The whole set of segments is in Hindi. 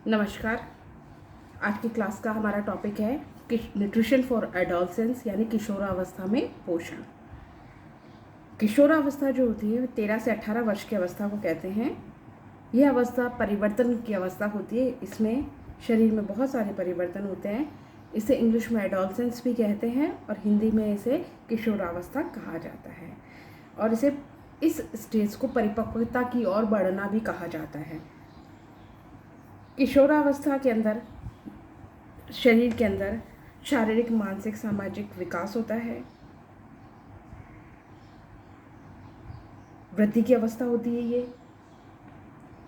नमस्कार। आज की क्लास का हमारा टॉपिक है कि न्यूट्रिशन फॉर एडोलसेंस यानी किशोरावस्था में पोषण। किशोरावस्था जो होती है 13 से 18 वर्ष की अवस्था को कहते हैं। यह अवस्था परिवर्तन की अवस्था होती है। इसमें शरीर में बहुत सारे परिवर्तन होते हैं। इसे इंग्लिश में एडोलसेंस भी कहते हैं और हिंदी में इसे किशोरावस्था कहा जाता है। और इस स्टेज को परिपक्वता की ओर बढ़ना भी कहा जाता है। किशोरावस्था के अंदर शरीर के अंदर शारीरिक, मानसिक, सामाजिक विकास होता है। वृद्धि की अवस्था होती है।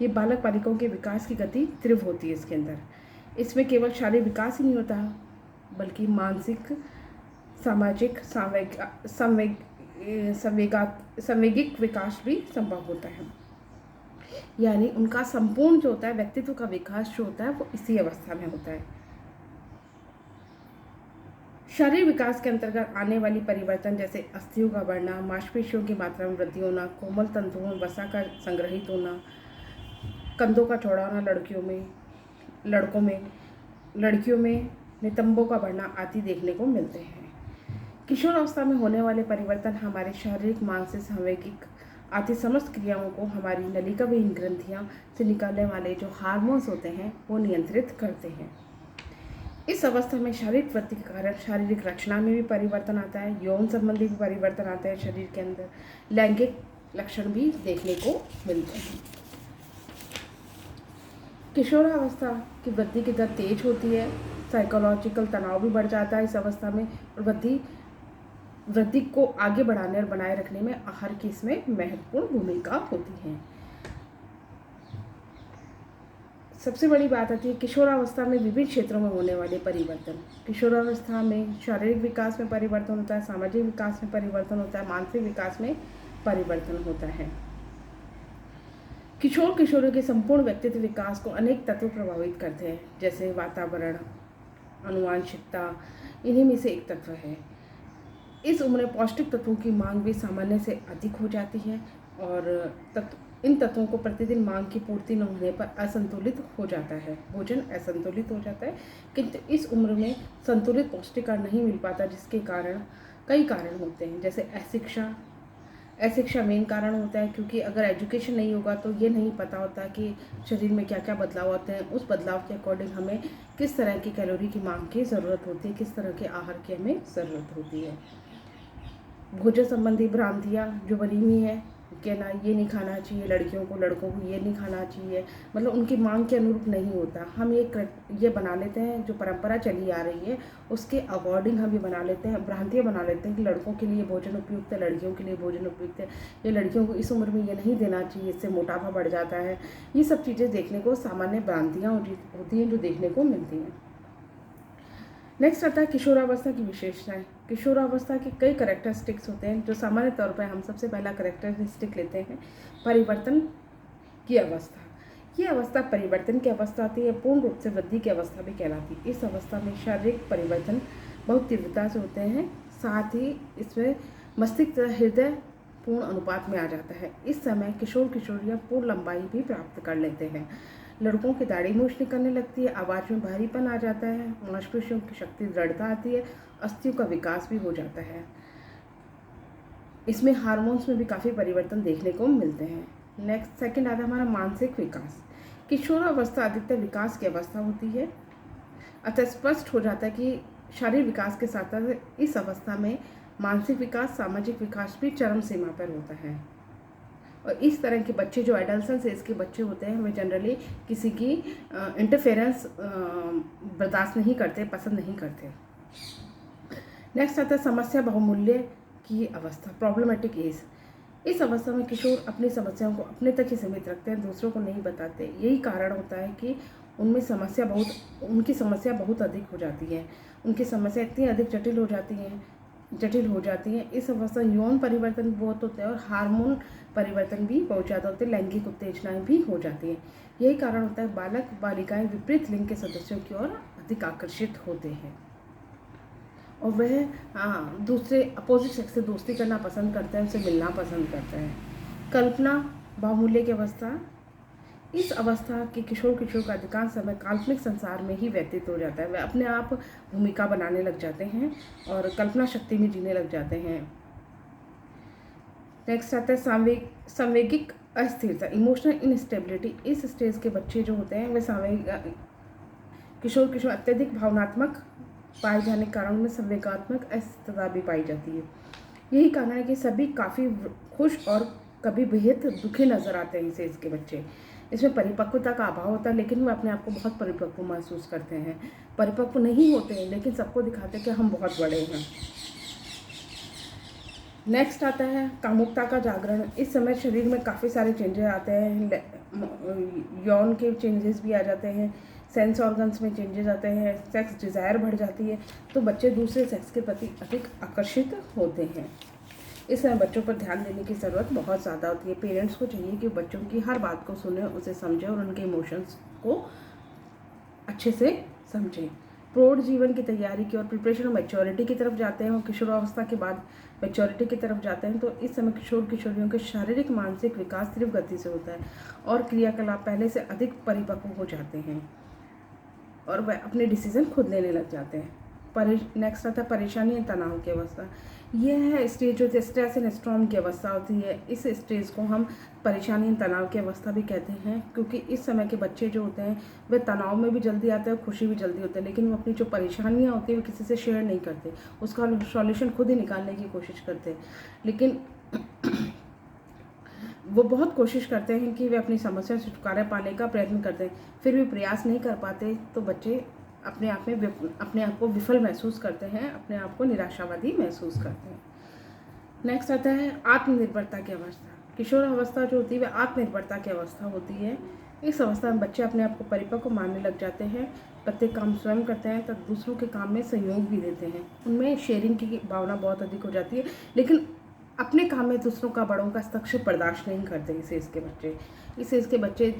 ये बालक बालिकाओं के विकास की गति तीव्र होती है। इसके अंदर इसमें केवल शारीरिक विकास ही नहीं होता बल्कि मानसिक, सामाजिक, संवेगिक विकास भी संभव होता है। यानी उनका संपूर्ण जो होता है व्यक्तित्व का विकास जो होता है वो इसी अवस्था में होता है। शारीरिक विकास के अंतर्गत आने वाली परिवर्तन जैसे अस्थियों का बढ़ना, मांसपेशियों की मात्रा में वृद्धि होना, कोमल तंतुओं में वसा का संग्रहित होना, कंधों का चौड़ा होना लड़कियों में नितंबों का बढ़ना आदि देखने को मिलते हैं। किशोर अवस्था में होने वाले परिवर्तन हमारे शारीरिक, मानसिक, संवेगिक आदि समस्त क्रियाओं को हमारी नलिकाविहीन ग्रंथियां से निकलने वाले जो हार्मोन्स होते हैं वो नियंत्रित करते हैं। इस अवस्था में शारीरिक वृद्धि के कारण शारीरिक रचना में भी परिवर्तन आता है, यौन संबंधी भी परिवर्तन आता है शरीर के अंदर, लैंगिक लक्षण भी देखने को मिलते हैं। किशोरावस्था की वृद्धि की दर तेज होती है, साइकोलॉजिकल तनाव भी बढ़ जाता है इस अवस्था में, और वृद्धि को आगे बढ़ाने और बनाए रखने में आहार की इसमें महत्वपूर्ण भूमिका होती है। सबसे बड़ी बात आती है किशोरावस्था में विभिन्न क्षेत्रों में होने वाले परिवर्तन। किशोरावस्था में शारीरिक विकास में परिवर्तन होता है, सामाजिक विकास में परिवर्तन होता है, मानसिक विकास में परिवर्तन होता है। किशोर किशोरियों के संपूर्ण व्यक्तित्व विकास को अनेक तत्व प्रभावित करते हैं, जैसे वातावरण, आनुवंशिकता, इन्हीं में से एक तत्व है। इस उम्र में पौष्टिक तत्वों की मांग भी सामान्य से अधिक हो जाती है और इन तत्वों को प्रतिदिन मांग की पूर्ति न होने पर असंतुलित हो जाता है, भोजन असंतुलित हो जाता है। किंतु इस उम्र में संतुलित पौष्टिक आहार नहीं मिल पाता, जिसके कारण कई कारण होते हैं, जैसे अशिक्षा मेन कारण होता है, क्योंकि अगर एजुकेशन नहीं होगा तो ये नहीं पता होता कि शरीर में क्या क्या बदलाव होते हैं। उस बदलाव के अकॉर्डिंग हमें किस तरह की कैलोरी की मांग की ज़रूरत होती है, किस तरह के आहार की हमें ज़रूरत होती है। भोजन संबंधी भ्रांतियाँ जो बनी हुई है कि ना ये नहीं खाना चाहिए लड़कों को ये नहीं खाना चाहिए, मतलब उनकी मांग के अनुरूप नहीं होता। हम ये बना लेते हैं, जो परंपरा चली आ रही है उसके अकॉर्डिंग हम ये बना लेते हैं, भ्रांतियाँ बना लेते हैं कि लड़कों के लिए भोजन उपयुक्त है, लड़कियों के लिए भोजन उपयुक्त है, ये लड़कियों को इस उम्र में ये नहीं देना चाहिए, इससे मोटापा बढ़ जाता है। ये सब चीज़ें देखने को सामान्य भ्रांतियाँ होती हैं जो देखने को मिलती हैं। नेक्स्ट आता है किशोरावस्था की विशेषताएं। किशोरावस्था के कई करेक्टरिस्टिक्स होते हैं, जो सामान्य तौर पर हम सबसे पहला करेक्टरिस्टिक लेते हैं परिवर्तन की अवस्था। ये अवस्था परिवर्तन की अवस्था आती है, पूर्ण रूप से वृद्धि की अवस्था भी कहलाती है। इस अवस्था में शारीरिक परिवर्तन बहुत तीव्रता से होते हैं, साथ ही इसमें मस्तिष्क हृदय पूर्ण अनुपात में आ जाता है। इस समय किशोर किशोरियाँ पूर्ण लंबाई भी प्राप्त कर लेते हैं। लड़कों की दाढ़ी मूछ निकलने लगती है, आवाज़ में भारीपन आ जाता है, मांसपेशियों की शक्ति दृढ़ता आती है, अस्थियों का विकास भी हो जाता है। इसमें हार्मोन्स में भी काफ़ी परिवर्तन देखने को मिलते हैं। नेक्स्ट सेकंड आता है हमारा मानसिक विकास। किशोरावस्था अधिकतर विकास की अवस्था होती है, अतः स्पष्ट हो जाता है कि शारीरिक विकास के साथ साथ इस अवस्था में मानसिक विकास, सामाजिक विकास भी चरम सीमा पर होता है। और इस तरह के बच्चे जो एडल्सेंस एज के बच्चे होते हैं वे जनरली किसी की इंटरफेरेंस बर्दाश्त नहीं करते, पसंद नहीं करते। नेक्स्ट आता है समस्या बहुमूल्य की अवस्था, प्रॉब्लमेटिक एज। इस अवस्था में किशोर अपनी समस्याओं को अपने तक ही सीमित रखते हैं, दूसरों को नहीं बताते। यही कारण होता है कि उनकी समस्या बहुत अधिक हो जाती है, उनकी समस्या इतनी अधिक जटिल हो जाती हैं। इस अवस्था में यौन परिवर्तन बहुत होते हैं और हार्मोन परिवर्तन भी बहुत ज़्यादा होते हैं, लैंगिक उत्तेजनाएं भी हो जाती हैं। यही कारण होता है बालक बालिकाएं विपरीत लिंग के सदस्यों की ओर अधिक आकर्षित होते हैं और वह दूसरे अपोजिट सेक्स से दोस्ती करना पसंद करते हैं, उनसे मिलना पसंद करते हैं। कल्पना बहुमूल्य की अवस्था, इस अवस्था के किशोर किशोर का अधिकांश समय काल्पनिक संसार में ही व्यतीत हो जाता है। वे अपने आप भूमिका बनाने लग जाते हैं और कल्पना शक्ति में जीने लग जाते हैं। नेक्स्ट आता है संवेगिक अस्थिरता, इमोशनल इनस्टेबिलिटी। इस स्टेज के बच्चे जो होते हैं वे किशोर किशोर अत्यधिक भावनात्मक पाए जाने के कारण उनमें संवेगात्मक अस्थिरता भी पाई जाती है। यही कारण है कि सभी काफ़ी खुश और कभी बेहद दुखी नजर आते हैं इस एज के बच्चे। इसमें परिपक्वता का अभाव होता है, लेकिन वे अपने आप को बहुत परिपक्व महसूस करते हैं। परिपक्व नहीं होते हैं, लेकिन सबको दिखाते हैं कि हम बहुत बड़े हैं। नेक्स्ट आता है कामुकता का जागरण। इस समय शरीर में काफ़ी सारे चेंजेस आते हैं, यौन के चेंजेस भी आ जाते हैं, सेंस ऑर्गन्स में चेंजेस आते हैं, सेक्स डिज़ायर बढ़ जाती है, तो बच्चे दूसरे सेक्स के प्रति अधिक आकर्षित होते हैं। इस समय बच्चों पर ध्यान देने की ज़रूरत बहुत ज़्यादा होती है। पेरेंट्स को चाहिए कि बच्चों की हर बात को सुने, उसे समझें और उनके इमोशंस को अच्छे से समझें। प्रौढ़ जीवन की तैयारी की और प्रिपरेशन और मैच्योरिटी की तरफ जाते हैं और किशोरावस्था के बाद मैच्योरिटी की तरफ जाते हैं, तो इस समय किशोर किशोरियों के शारीरिक मानसिक विकास तीव्र गति से होता है और क्रियाकलाप पहले से अधिक परिपक्व हो जाते हैं और वह अपने डिसीजन खुद लेने लग जाते हैं। नेक्स्ट आता है परेशानी और तनाव की अवस्था। यह है स्टेज जो स्ट्रेस एंड स्ट्रॉम की अवस्था होती है। इस स्टेज को हम परेशानी और तनाव की अवस्था भी कहते हैं, क्योंकि इस समय के बच्चे जो होते हैं वे तनाव में भी जल्दी आते हैं और खुशी भी जल्दी होते हैं, लेकिन वो अपनी जो परेशानियाँ होती हैं वो किसी से शेयर नहीं करते, उसका सॉल्यूशन खुद ही निकालने की कोशिश करते हैं। लेकिन वो बहुत कोशिश करते हैं कि वे अपनी समस्या से छुटकारा पाने का प्रयत्न करते हैं, फिर भी प्रयास नहीं कर पाते, तो बच्चे अपने आप को विफल महसूस करते हैं, अपने आप को निराशावादी महसूस करते हैं। नेक्स्ट आता है आत्मनिर्भरता की अवस्था। किशोर अवस्था जो होती है वह आत्मनिर्भरता की अवस्था होती है। इस अवस्था में बच्चे अपने आप को परिपक्व मानने लग जाते हैं, प्रत्येक काम स्वयं करते हैं तथा दूसरों के काम में सहयोग भी देते हैं। उनमें शेयरिंग की भावना बहुत अधिक हो जाती है, लेकिन अपने काम में दूसरों का, बड़ों का हस्तक्षेप बर्दाश्त नहीं करते इस एज के बच्चे। इस एज के बच्चे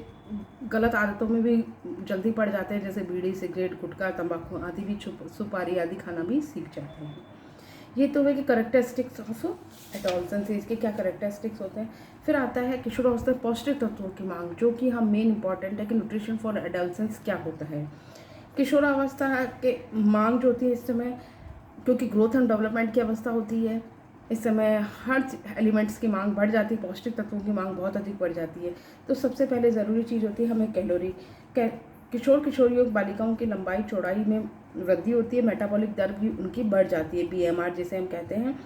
गलत आदतों में भी जल्दी पड़ जाते हैं, जैसे बीड़ी, सिगरेट, गुटखा, तंबाकू आदि भी, सुपारी आदि खाना भी सीख जाते हैं। ये तो है कि करेक्टरिस्टिक्स ऑफ एडोलसेंस एज के क्या करेक्टरिस्टिक्स होते हैं। फिर आता है किशोरावस्था में पौष्टिक तत्वों की मांग, जो कि हम मेन इंपॉर्टेंट है कि न्यूट्रिशन फॉर एडोलसेंस क्या होता है। किशोरावस्था के मांग जो होती है इस समय, क्योंकि ग्रोथ एंड डेवलपमेंट की अवस्था होती है, इस समय हर एलिमेंट्स की मांग बढ़ जाती है, पौष्टिक तत्वों की मांग बहुत अधिक बढ़ जाती है। तो सबसे पहले ज़रूरी चीज़ होती है हमें कैलोरी। किशोर किशोरियों बालिकाओं की लंबाई चौड़ाई में वृद्धि होती है, मेटाबॉलिक दर भी उनकी बढ़ जाती है, BMR जिसे हम कहते हैं,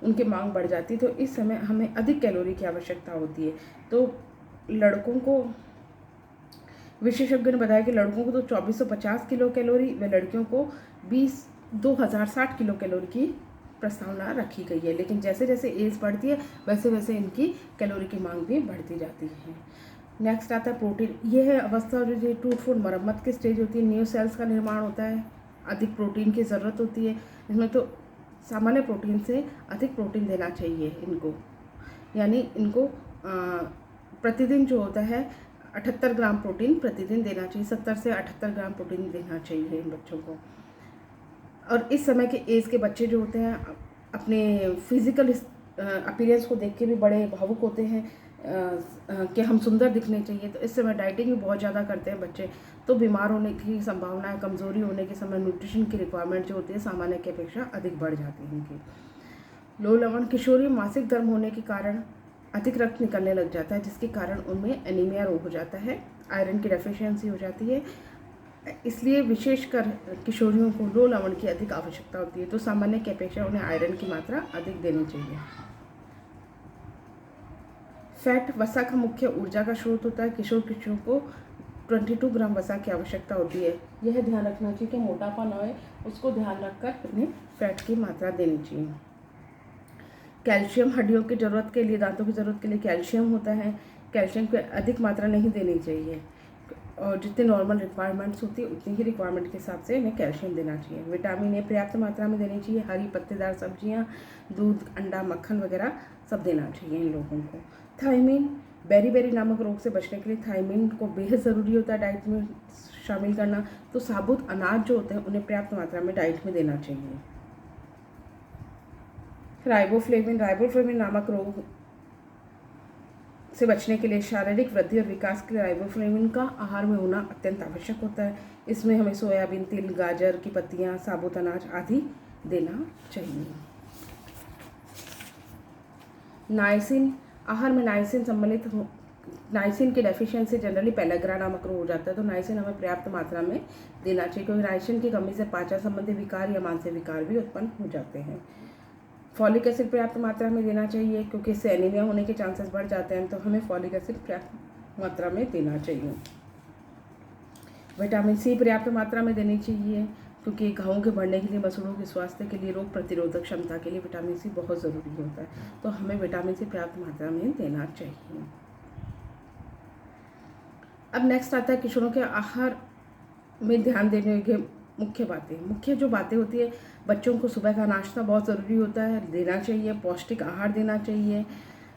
उनकी मांग बढ़ जाती है। तो इस समय हमें अधिक कैलोरी की आवश्यकता होती है। तो लड़कों को, विशेषज्ञ ने बताया कि लड़कों को तो 2450 किलो कैलोरी व लड़कियों को 2060 किलो कैलोरी की प्रस्तावना रखी गई है, लेकिन जैसे जैसे एज बढ़ती है वैसे वैसे इनकी कैलोरी की मांग भी बढ़ती जाती है। नेक्स्ट आता है प्रोटीन। यह है अवस्था जो टूट फूट मरम्मत की स्टेज होती है, न्यू सेल्स का निर्माण होता है, अधिक प्रोटीन की ज़रूरत होती है। इसमें तो सामान्य प्रोटीन से अधिक प्रोटीन देना चाहिए इनको, यानी इनको प्रतिदिन जो होता है 78 ग्राम प्रोटीन प्रतिदिन देना चाहिए, 70 से 78 ग्राम प्रोटीन देना चाहिए इन बच्चों को। और इस समय के एज के बच्चे जो होते हैं अपने फिजिकल अपीयरेंस को देख के भी बड़े भावुक होते हैं कि हम सुंदर दिखने चाहिए, तो इस समय डाइटिंग भी बहुत ज़्यादा करते हैं बच्चे, तो बीमार होने की संभावना है, कमज़ोरी होने के समय न्यूट्रिशन की रिक्वायरमेंट जो होती है सामान्य की अपेक्षा अधिक बढ़ जाती है इनकी। लो लवण, किशोरी मासिक धर्म होने के कारण अधिक रक्त निकलने लग जाता है, जिसके कारण उनमें एनीमिया रोग हो जाता है, आयरन की डेफिशिएंसी हो जाती है, इसलिए विशेषकर किशोरियों को लो लवण की अधिक आवश्यकता होती है। तो सामान्य की अपेक्षा उन्हें आयरन की मात्रा अधिक देनी चाहिए। फैट वसा का मुख्य ऊर्जा का स्रोत होता है। किशोर किशोर को 22 ग्राम वसा की आवश्यकता होती है। यह ध्यान रखना चाहिए कि मोटापा न हो, उसको ध्यान रखकर उन्हें फैट की मात्रा देनी चाहिए। कैल्शियम, हड्डियों की ज़रूरत के लिए, दांतों की ज़रूरत के लिए कैल्शियम होता है, कैल्शियम की अधिक मात्रा नहीं देनी चाहिए, और जितनी नॉर्मल रिक्वायरमेंट्स होती है उतनी ही रिक्वायरमेंट के हिसाब से इन्हें कैल्शियम देना चाहिए। विटामिन ए पर्याप्त मात्रा में देनी चाहिए, हरी पत्तेदार सब्जियां, दूध, अंडा, मक्खन वगैरह सब देना चाहिए इन लोगों को। थायमीन, बेरी नामक रोग से बचने के लिए थायमीन को बेहद ज़रूरी होता है डाइट में शामिल करना, तो साबुत अनाज जो होते हैं उन्हें पर्याप्त मात्रा में डाइट में देना चाहिए। राइबोफ्लेविन नामक रोग से बचने के लिए शारीरिक वृद्धि और विकास के लिए राइबोफ्लेविन का आहार में होना अत्यंत आवश्यक होता है। इसमें हमें सोयाबीन तेल, गाजर की पत्तियाँ, साबुत अनाज आदि देना चाहिए। नाइसिन, आहार में नाइसिन की डेफिशिएंसी जनरली पेलेग्रा नामक रोग हो जाता है, तो नाइसिन हमें पर्याप्त मात्रा में देना चाहिए, क्योंकि नाइसिन की कमी से पाचन संबंधी विकार या मानसिक विकार भी उत्पन्न हो जाते हैं। फॉलिक एसिड पर्याप्त मात्रा में देना चाहिए, क्योंकि इससे एनीमिया होने के चांसेस बढ़ जाते हैं, तो हमें फॉलिक एसिड पर्याप्त मात्रा में देना चाहिए। विटामिन सी पर्याप्त मात्रा में देनी चाहिए, क्योंकि घावों के बढ़ने के लिए, मसूड़ों के स्वास्थ्य के लिए, रोग प्रतिरोधक क्षमता के लिए विटामिन सी बहुत ज़रूरी होता है, तो हमें विटामिन सी पर्याप्त मात्रा में देना चाहिए। अब नेक्स्ट आता है किशोरों के आहार में ध्यान देने के मुख्य जो बातें होती है, बच्चों को सुबह का नाश्ता बहुत ज़रूरी होता है, देना चाहिए। पौष्टिक आहार देना चाहिए,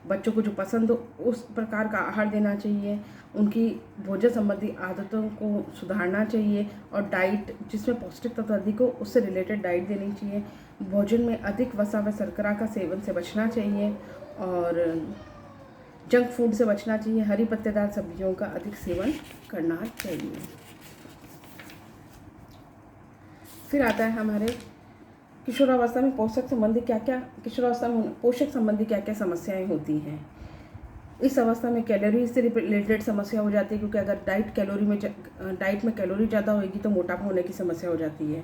बच्चों को जो पसंद हो उस प्रकार का आहार देना चाहिए। उनकी भोजन संबंधी आदतों को सुधारना चाहिए और डाइट जिसमें पौष्टिक तत्व अधिक हो उससे रिलेटेड डाइट देनी चाहिए। भोजन में अधिक वसा व शर्करा का सेवन से बचना चाहिए और जंक फूड से बचना चाहिए। हरी पत्तेदार सब्जियों का अधिक सेवन करना चाहिए। फिर आता है हमारे किशोरावस्था में पोषक संबंधी क्या क्या समस्याएं होती हैं। इस अवस्था में कैलोरी से रिलेटेड समस्या हो जाती है, क्योंकि अगर डाइट में कैलोरी ज़्यादा होगी तो मोटापा होने की समस्या हो जाती है।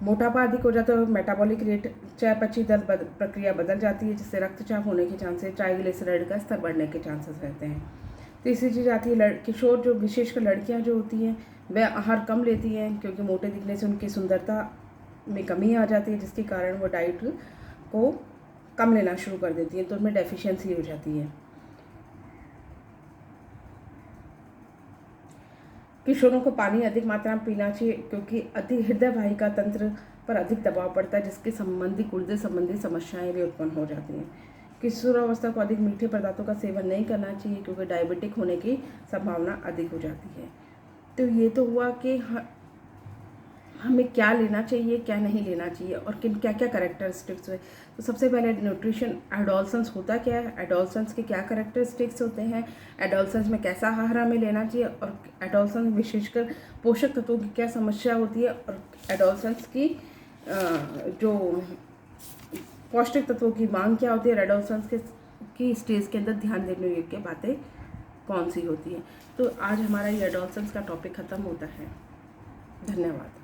मोटापा अधिक हो जाता है, मेटाबॉलिक रेट चयापचय दर प्रक्रिया बदल जाती है, जिससे रक्तचाप होने के चांसेस, ट्राइग्लिसराइड का स्तर बढ़ने के चांसेस रहते हैं। तीसरी चीज़ आती है किशोर, जो विशेषकर लड़कियां जो होती हैं वह आहार कम लेती हैं, क्योंकि मोटे दिखने से उनकी सुंदरता में कमी आ जाती है, जिसके कारण वो डाइट को कम लेना शुरू कर देती हैं, तो उनमें डेफिशिएंसी हो जाती है। किशोरों को पानी अधिक मात्रा में पीना चाहिए, क्योंकि हृदय वाहिका तंत्र पर अधिक दबाव पड़ता है, जिसके गुर्दे संबंधी समस्याएं भी उत्पन्न हो जाती हैं। किशोरावस्था को अधिक मीठे पदार्थों का सेवन नहीं करना चाहिए, क्योंकि डायबिटिक होने की संभावना अधिक हो जाती है। तो ये तो हुआ कि हमें क्या लेना चाहिए, क्या नहीं लेना चाहिए और क्या क्या कैरेक्टरिस्टिक्स है। तो सबसे पहले न्यूट्रिशन, एडोलसेंस होता क्या है, एडोलसेंस के क्या कैरेक्टरिस्टिक्स होते हैं, एडोलसेंस में कैसा आहार हमें लेना चाहिए और एडोलसेंस विशेषकर पोषक तत्वों की क्या समस्या होती है और एडोलसेंस की जो पौष्टिक तत्वों की मांग क्या होती है, एडोलसेंस की स्टेज के अंदर ध्यान देने योग्य बातें कौन सी होती हैं। तो आज हमारा ये एडोलसेंस का टॉपिक ख़त्म होता है। धन्यवाद।